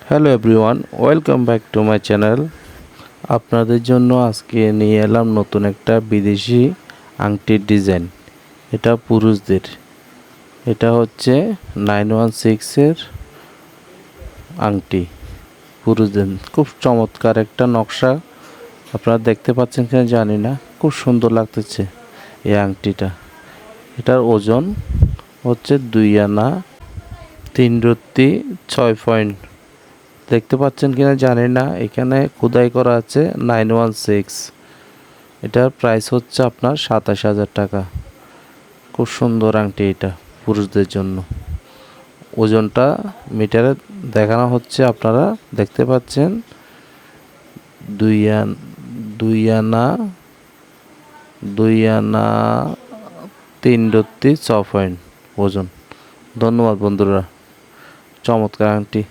Hello everyone, welcome back to my channel. আপনাদের জন্য আজকে নিয়ে এলাম নতুন একটা বিদেশি আংটির ডিজাইন। এটা পুরুষদের, এটা হচ্ছে 916-এর আংটি। পুরুষদের খুব চমৎকার একটা নকশা। আপনারা দেখতে পাচ্ছেন কিনা জানি না, খুব সুন্দর লাগতেছে এই আংটিটা। এটার ওজন হচ্ছে 2 আনা 3 রত্তি 6 পয়েন্ট। দেখতে পাচ্ছেন কিনা জানি না, এখানে খোদাই করা আছে 916। এটার প্রাইস হচ্ছে আপনার 27,000 টাকা। খুব সুন্দর আংটি, এটা পুরুষদের জন্য। ওজনটা মিটারে দেখানো হচ্ছে, আপনারা দেখতে পাচ্ছেন 2 আনা 3 রত্তি 6 পয়েন্ট ওজন। ধন্যবাদ বন্ধুরা, চমৎকার আংটি।